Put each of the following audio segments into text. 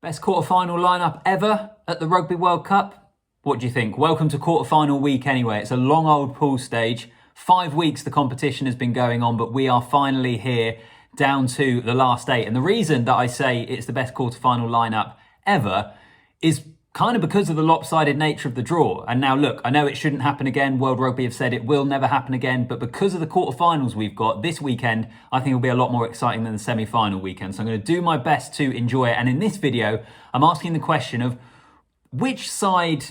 Best quarterfinal lineup ever at the Rugby World Cup? What do you think? Welcome to quarterfinal week anyway. It's a long old pool stage. 5 weeks the competition has been going on, but we are finally here down to the last 8. And the reason that I say it's the best quarterfinal lineup ever is kind of because of the lopsided nature of the draw. And now look, I know it shouldn't happen again. World Rugby have said it will never happen again, but because of the quarterfinals we've got this weekend, I think it'll be a lot more exciting than the semi-final weekend. So I'm going to do my best to enjoy it. And in this video, I'm asking the question of which side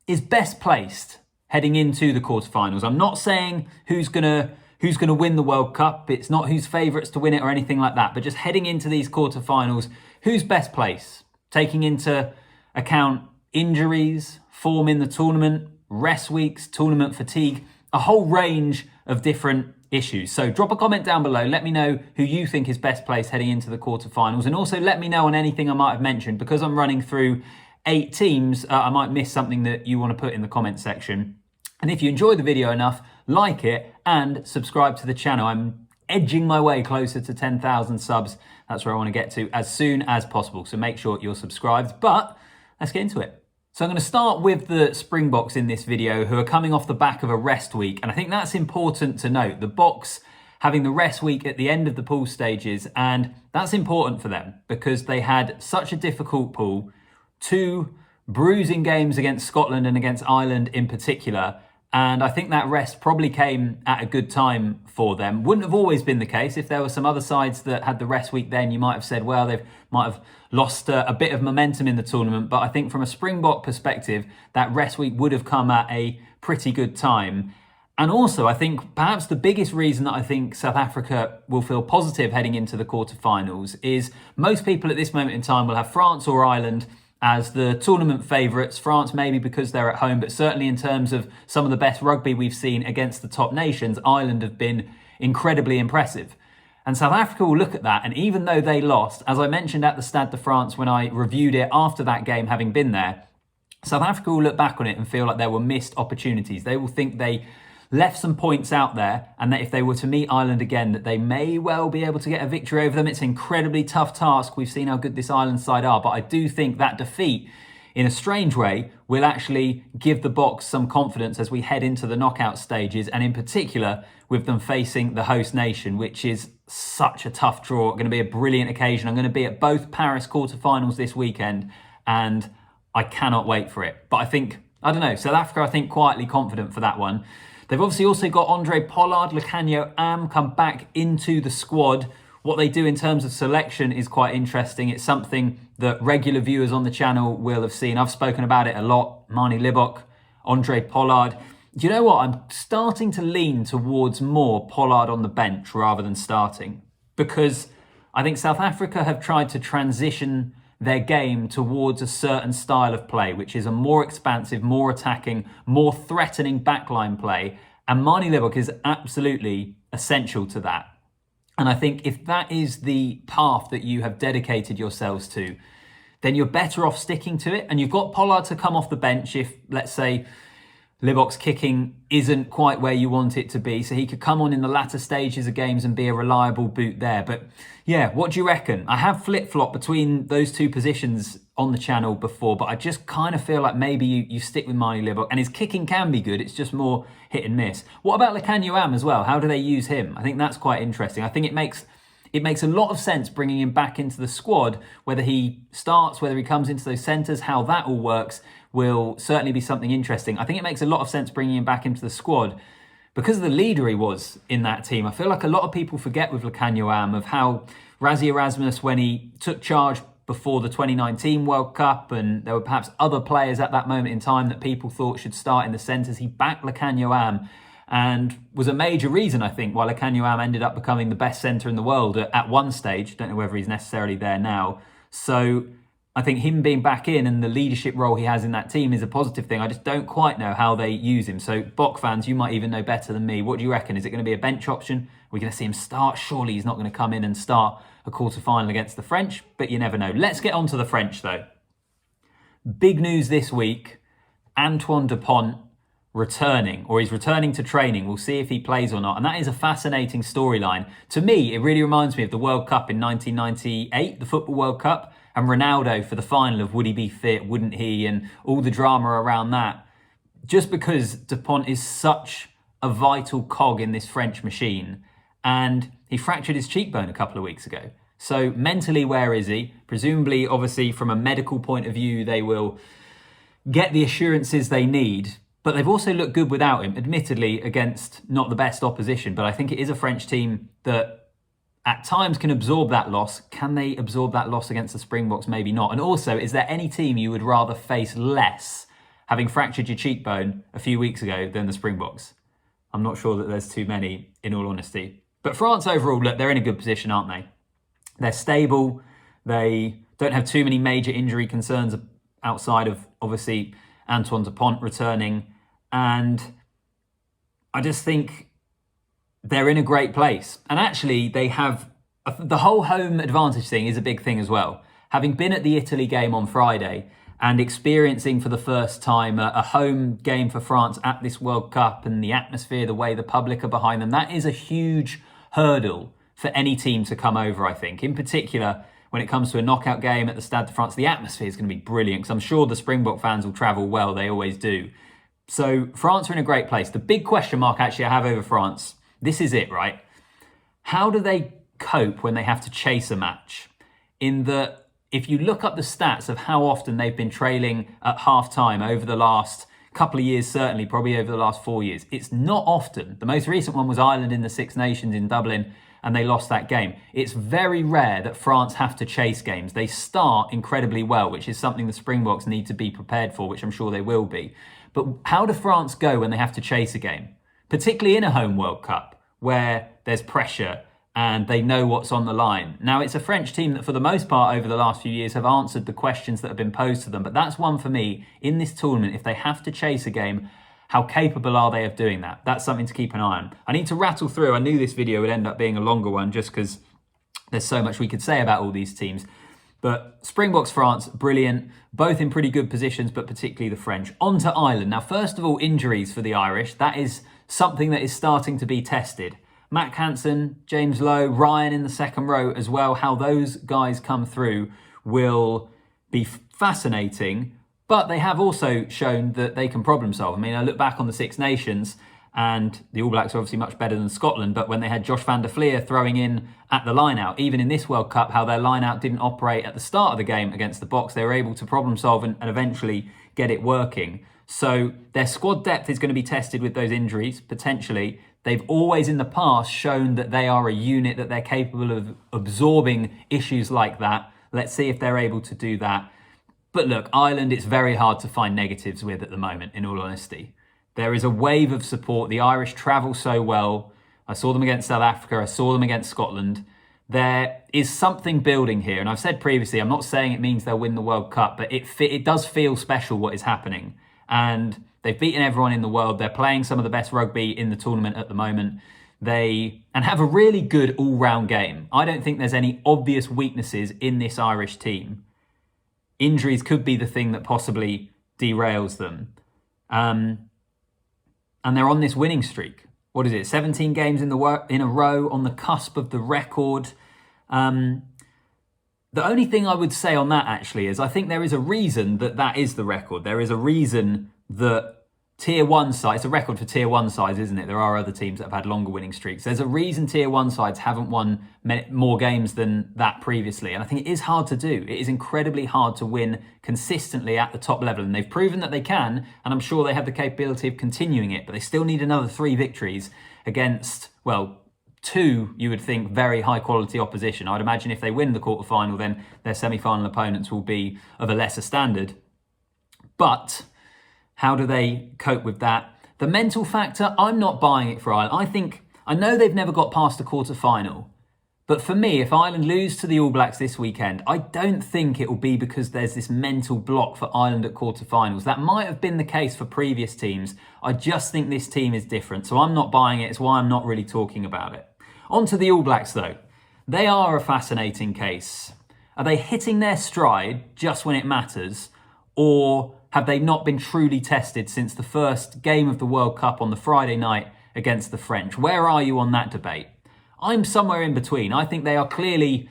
is best placed heading into the quarterfinals. I'm not saying who's gonna win the World Cup. It's not who's favourites to win it or anything like that, but just heading into these quarterfinals, who's best placed? Taking into account injuries, form in the tournament, rest weeks, tournament fatigue, a whole range of different issues. So drop a comment down below. Let me know who you think is best placed heading into the quarterfinals. And also let me know on anything I might have mentioned. Because I'm running through 8 teams, I might miss something that you want to put in the comment section. And if you enjoy the video enough, like it and subscribe to the channel. I'm edging my way closer to 10,000 subs. That's where I want to get to as soon as possible. So make sure you're subscribed. But let's get into it. So I'm going to start with the Springboks in this video, who are coming off the back of a rest week. And I think that's important to note. The Boks having the rest week at the end of the pool stages. And that's important for them because they had such a difficult pool. 2 bruising games against Scotland and against Ireland in particular. And I think that rest probably came at a good time for them. Wouldn't have always been the case. If there were some other sides that had the rest week then, you might have said, well, they might have lost a bit of momentum in the tournament. But I think from a Springbok perspective, that rest week would have come at a pretty good time. And also, I think perhaps the biggest reason that I think South Africa will feel positive heading into the quarterfinals is most people at this moment in time will have France or Ireland as the tournament favourites. France maybe because they're at home, but certainly in terms of some of the best rugby we've seen against the top nations, Ireland have been incredibly impressive. And South Africa will look at that, and even though they lost, as I mentioned at the Stade de France when I reviewed it after that game having been there, South Africa will look back on it and feel like there were missed opportunities. They will think they left some points out there, and that if they were to meet Ireland again, that they may well be able to get a victory over them. It's an incredibly tough task. We've seen how good this Ireland side are, but I do think that defeat, in a strange way, will actually give the Boks some confidence as we head into the knockout stages, and in particular with them facing the host nation, which is such a tough draw. Going to be a brilliant occasion. I'm going to be at both Paris quarterfinals this weekend, and I cannot wait for it. But I think, I don't know, South Africa, I think quietly confident for that one. They've obviously also got Andre Pollard, Lukhanyo Am come back into the squad. What they do in terms of selection is quite interesting. It's something that regular viewers on the channel will have seen. I've spoken about it a lot. Manie Libbok, Andre Pollard. Do you know what? I'm starting to lean towards more Pollard on the bench rather than starting, because I think South Africa have tried to transition their game towards a certain style of play, which is a more expansive, more attacking, more threatening backline play. And Manie Libbok is absolutely essential to that. And I think if that is the path that you have dedicated yourselves to, then you're better off sticking to it. And you've got Pollard to come off the bench if, let's say, Libbok's kicking isn't quite where you want it to be. So he could come on in the latter stages of games and be a reliable boot there. But yeah, what do you reckon? I have flip-flopped between those 2 positions on the channel before, but I just kind of feel like maybe you stick with Manie Libbok. And his kicking can be good. It's just more hit and miss. What about Lukhanyo Am as well? How do they use him? I think that's quite interesting. I think it makes a lot of sense bringing him back into the squad. Whether he starts, whether he comes into those centres, how that all works will certainly be something interesting. I think it makes a lot of sense bringing him back into the squad because of the leader he was in that team. I feel like a lot of people forget with Lukhanyo Am of how Rassie Erasmus, when he took charge before the 2019 World Cup, and there were perhaps other players at that moment in time that people thought should start in the centres, he backed Lukhanyo Am and was a major reason, I think, why Lukhanyo Am ended up becoming the best centre in the world at one stage. Don't know whether he's necessarily there now. So I think him being back in and the leadership role he has in that team is a positive thing. I just don't quite know how they use him. So Bok fans, you might even know better than me. What do you reckon? Is it going to be a bench option? We're going to see him start? Surely he's not going to come in and start a quarter-final against the French, but you never know. Let's get on to the French though. Big news this week, Antoine Dupont returning, or he's returning to training. We'll see if he plays or not. And that is a fascinating storyline. To me, it really reminds me of the World Cup in 1998, the Football World Cup. And Ronaldo for the final of would he be fit, wouldn't he, and all the drama around that. Just because Dupont is such a vital cog in this French machine, and he fractured his cheekbone a couple of weeks ago. So mentally, where is he? Presumably, obviously, from a medical point of view, they will get the assurances they need, but they've also looked good without him, admittedly against not the best opposition. But I think it is a French team that at times can absorb that loss. Can they absorb that loss against the Springboks? Maybe not. And also, is there any team you would rather face less, having fractured your cheekbone a few weeks ago, than the Springboks? I'm not sure that there's too many, in all honesty. But France overall, look, they're in a good position, aren't they? They're stable. They don't have too many major injury concerns outside of, obviously, Antoine Dupont returning. And I just think they're in a great place. And actually, they have the whole home advantage thing is a big thing as well. Having been at the Italy game on Friday and experiencing for the first time a home game for France at this World Cup, and the atmosphere, the way the public are behind them, that is a huge hurdle for any team to come over, I think. In particular, when it comes to a knockout game at the Stade de France, the atmosphere is going to be brilliant, because I'm sure the Springbok fans will travel well. They always do. So France are in a great place. The big question mark actually I have over France, this is it, right? How do they cope when they have to chase a match? In that, if you look up the stats of how often they've been trailing at half-time over the last couple of years, certainly, probably over the last 4 years, it's not often. The most recent one was Ireland in the Six Nations in Dublin, and they lost that game. It's very rare that France have to chase games. They start incredibly well, which is something the Springboks need to be prepared for, which I'm sure they will be. But how do France go when they have to chase a game? Particularly in a home World Cup, where there's pressure and they know what's on the line. Now, it's a French team that for the most part over the last few years have answered the questions that have been posed to them. But that's one for me in this tournament. If they have to chase a game, how capable are they of doing that? That's something to keep an eye on. I need to rattle through. I knew this video would end up being a longer one just because there's so much we could say about all these teams. But Springboks, France, brilliant. Both in pretty good positions, but particularly the French. On to Ireland. Now, first of all, injuries for the Irish. That is something that is starting to be tested. Matt Hansen, James Lowe, Ryan in the second row as well. How those guys come through will be fascinating. But they have also shown that they can problem solve. I mean, I look back on the Six Nations, and the All Blacks are obviously much better than Scotland, but when they had Josh van der Flier throwing in at the line-out, even in this World Cup, how their line-out didn't operate at the start of the game against the Boks, they were able to problem solve and eventually get it working. So their squad depth is going to be tested with those injuries, potentially. They've always in the past shown that they are a unit, that they're capable of absorbing issues like that. Let's see if they're able to do that. But look, Ireland, it's very hard to find negatives with at the moment, in all honesty. There is a wave of support. The Irish travel so well. I saw them against South Africa. I saw them against Scotland. There is something building here. And I've said previously, I'm not saying it means they'll win the World Cup, but it does feel special what is happening. And they've beaten everyone in the world. They're playing some of the best rugby in the tournament at the moment. And have a really good all-round game. I don't think there's any obvious weaknesses in this Irish team. Injuries could be the thing that possibly derails them. And they're on this winning streak. What is it? 17 games in a row, on the cusp of the record. The only thing I would say on that actually is I think there is a reason that is the record. There is a reason that Tier 1 sides, it's a record for Tier 1 sides, isn't it? There are other teams that have had longer winning streaks. There's a reason Tier 1 sides haven't won more games than that previously. And I think it is hard to do. It is incredibly hard to win consistently at the top level. And they've proven that they can, and I'm sure they have the capability of continuing it. But they still need another 3 victories against, well, 2, you would think, very high quality opposition. I'd imagine if they win the quarterfinal, then their semi-final opponents will be of a lesser standard. But how do they cope with that? The mental factor, I'm not buying it for Ireland. I know they've never got past the quarterfinal, but for me, if Ireland lose to the All Blacks this weekend, I don't think it will be because there's this mental block for Ireland at quarterfinals. That might have been the case for previous teams. I just think this team is different, so I'm not buying it. It's why I'm not really talking about it. On to the All Blacks though. They are a fascinating case. Are they hitting their stride just when it matters, or have they not been truly tested since the first game of the World Cup on the Friday night against the French? Where are you on that debate? I'm somewhere in between. I think they are clearly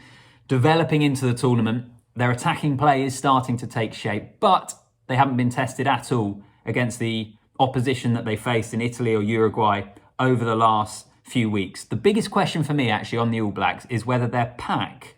developing into the tournament. Their attacking play is starting to take shape, but they haven't been tested at all against the opposition that they faced in Italy or Uruguay over the last few weeks. The biggest question for me actually on the All Blacks is whether their pack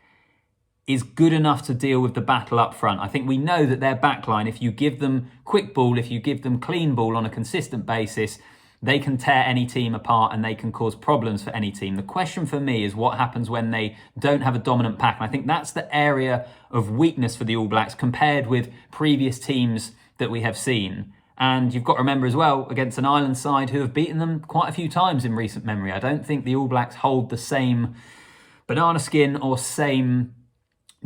is good enough to deal with the battle up front. I think we know that their backline, if you give them quick ball, if you give them clean ball on a consistent basis, they can tear any team apart and they can cause problems for any team. The question for me is what happens when they don't have a dominant pack. And I think that's the area of weakness for the All Blacks compared with previous teams that we have seen. And you've got to remember as well, against an Ireland side who have beaten them quite a few times in recent memory. I don't think the All Blacks hold the same banana skin or same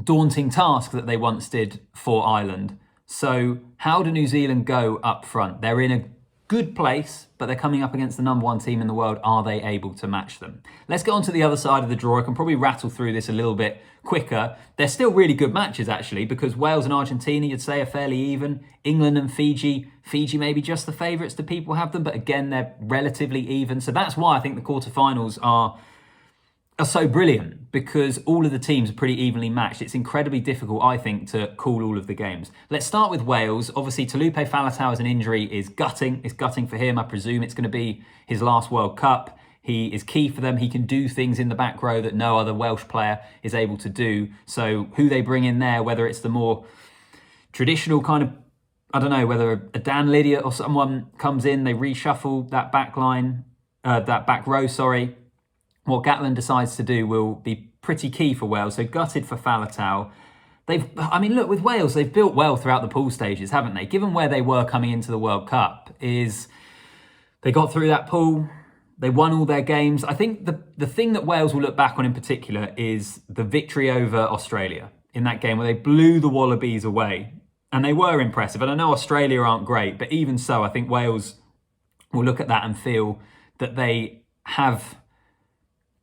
daunting task that they once did for Ireland. So how do New Zealand go up front? They're in a good place, but they're coming up against the number one team in the world. Are they able to match them? Let's get on to the other side of the draw. I can probably rattle through this a little bit quicker. They're still really good matches, actually, because Wales and Argentina, you'd say, are fairly even. England and Fiji may be just the favourites that people have them, but again, they're relatively even. So that's why I think the quarterfinals are so brilliant, because all of the teams are pretty evenly matched. It's incredibly difficult, I think, to call all of the games. Let's start with Wales. Obviously, Talupe Faletau's an injury is gutting. It's gutting for him. I presume it's going to be his last World Cup. He is key for them. He can do things in the back row that no other Welsh player is able to do. So who they bring in there, whether it's the more traditional kind of, I don't know, whether a Dan Lydiate or someone comes in, they reshuffle that back line, that back row, sorry. What Gatland decides to do will be pretty key for Wales. So gutted for Faletau. With Wales, they've built well throughout the pool stages, haven't they? Given where they were coming into the World Cup, is they got through that pool, they won all their games. I think the thing that Wales will look back on in particular is the victory over Australia in that game where they blew the Wallabies away. And they were impressive. And I know Australia aren't great, but even so, I think Wales will look at that and feel that they have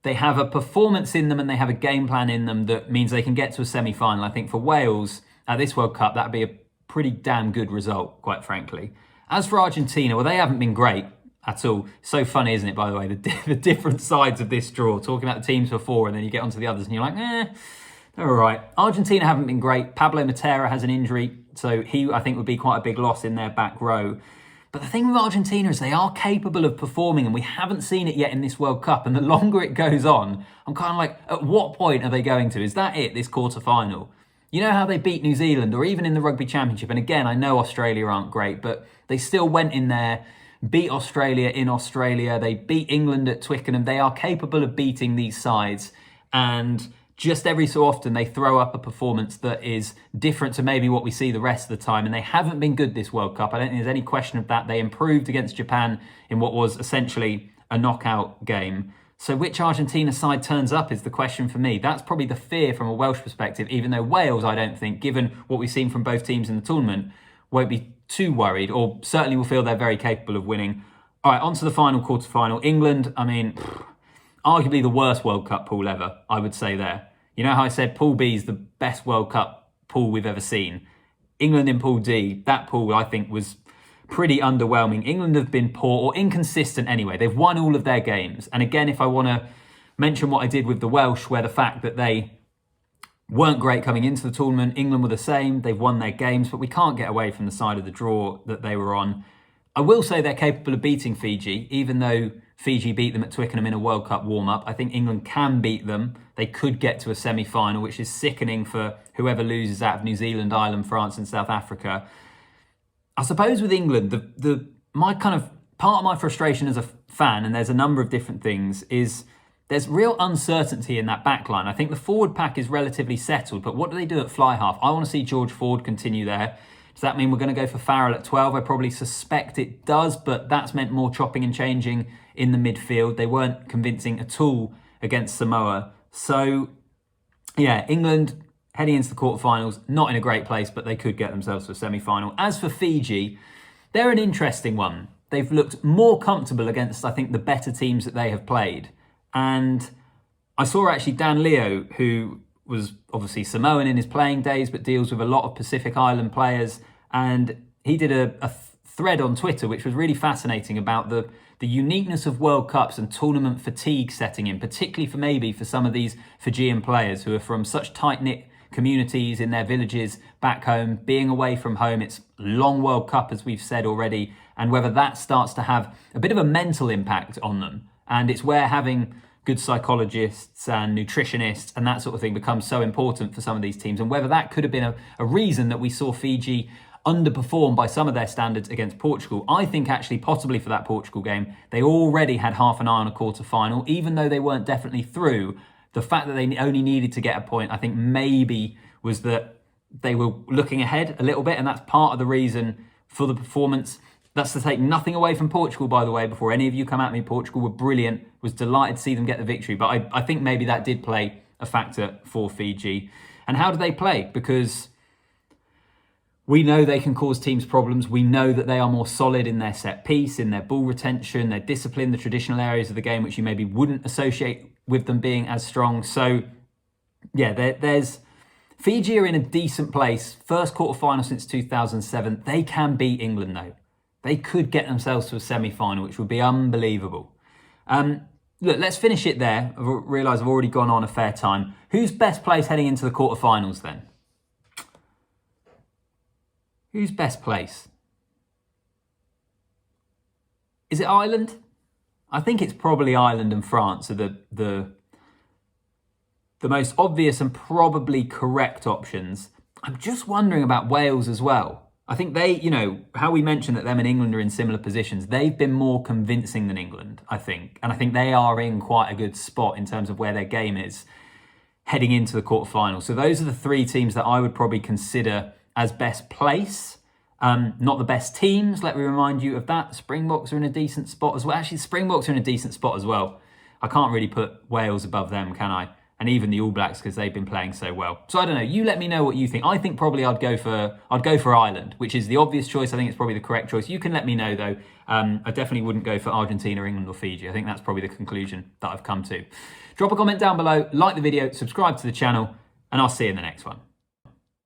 a performance in them and they have a game plan in them that means they can get to a semi-final. I think for Wales at this World Cup, that'd be a pretty damn good result, quite frankly. As for Argentina, well, they haven't been great at all. So funny, isn't it, by the way, the different sides of this draw, talking about the teams before and then you get onto the others and you're like, they're all right. Argentina haven't been great. Pablo Matera has an injury, so he, I think, would be quite a big loss in their back row. But the thing with Argentina is they are capable of performing, and we haven't seen it yet in this World Cup. And the longer it goes on, I'm kind of like, at what point are they going to? Is that it, this quarterfinal? You know how they beat New Zealand, or even in the Rugby Championship? And again, I know Australia aren't great, but they still went in there, beat Australia in Australia. They beat England at Twickenham. They are capable of beating these sides. And just every so often they throw up a performance that is different to maybe what we see the rest of the time. And they haven't been good this World Cup. I don't think there's any question of that. They improved against Japan in what was essentially a knockout game. So which Argentina side turns up is the question for me. That's probably the fear from a Welsh perspective, even though Wales, I don't think, given what we've seen from both teams in the tournament, won't be too worried, or certainly will feel they're very capable of winning. All right, on to the final quarterfinal. England, arguably the worst World Cup pool ever, I would say there. You know how I said Pool B is the best World Cup pool we've ever seen? England in Pool D, that pool I think was pretty underwhelming. England have been poor or inconsistent anyway. They've won all of their games. And again, if I want to mention what I did with the Welsh, where the fact that they weren't great coming into the tournament, England were the same. They've won their games, but we can't get away from the side of the draw that they were on. I will say they're capable of beating Fiji, even though Fiji beat them at Twickenham in a World Cup warm-up. I think England can beat them. They could get to a semi-final, which is sickening for whoever loses out of New Zealand, Ireland, France and South Africa. I suppose with England, my kind of part of my frustration as a fan, and there's a number of different things, is there's real uncertainty in that back line. I think the forward pack is relatively settled, but what do they do at fly half? I want to see George Ford continue there. Does that mean we're going to go for Farrell at 12? I probably suspect it does, but that's meant more chopping and changing in the midfield. They weren't convincing at all against Samoa. So, yeah, England heading into the quarterfinals, not in a great place, but they could get themselves to a semi-final. As for Fiji, they're an interesting one. They've looked more comfortable against, I think, the better teams that they have played. And I saw actually Dan Leo, who was obviously Samoan in his playing days, but deals with a lot of Pacific Island players. And he did a thread on Twitter, which was really fascinating about the uniqueness of World Cups and tournament fatigue setting in, particularly for some of these Fijian players who are from such tight-knit communities, in their villages back home, being away from home. It's long World Cup, as we've said already, and whether that starts to have a bit of a mental impact on them. And it's where having good psychologists and nutritionists and that sort of thing becomes so important for some of these teams, and whether that could have been a reason that we saw Fiji underperform by some of their standards against Portugal. I think actually possibly for that Portugal game, they already had half an eye on a quarter-final, even though they weren't definitely through. The fact that they only needed to get a point, I think maybe was that they were looking ahead a little bit, and that's part of the reason for the performance. That's to take nothing away from Portugal, by the way, before any of you come at me. Portugal were brilliant, was delighted to see them get the victory, but I think maybe that did play a factor for Fiji. And how do they play? Because we know they can cause teams problems. We know that they are more solid in their set piece, in their ball retention, their discipline, the traditional areas of the game, which you maybe wouldn't associate with them being as strong. So, yeah, there's Fiji are in a decent place. First quarterfinal since 2007. They can beat England, though. They could get themselves to a semi-final, which would be unbelievable. Look, let's finish it there. I realise I've already gone on a fair time. Who's best placed heading into the quarterfinals then? Who's best placed? Is it Ireland? I think it's probably Ireland and France are the most obvious and probably correct options. I'm just wondering about Wales as well. I think they, how we mentioned that them and England are in similar positions, they've been more convincing than England, I think. And I think they are in quite a good spot in terms of where their game is heading into the quarterfinals. So those are the three teams that I would probably consider as best place. Not the best teams, let me remind you of that. The Springboks are in a decent spot as well. Actually, the Springboks are in a decent spot as well. I can't really put Wales above them, can I? And even the All Blacks, because they've been playing so well. So I don't know, you let me know what you think. I think probably I'd go for Ireland, which is the obvious choice. I think it's probably the correct choice. You can let me know though. I definitely wouldn't go for Argentina, England or Fiji. I think that's probably the conclusion that I've come to. Drop a comment down below, like the video, subscribe to the channel, and I'll see you in the next one.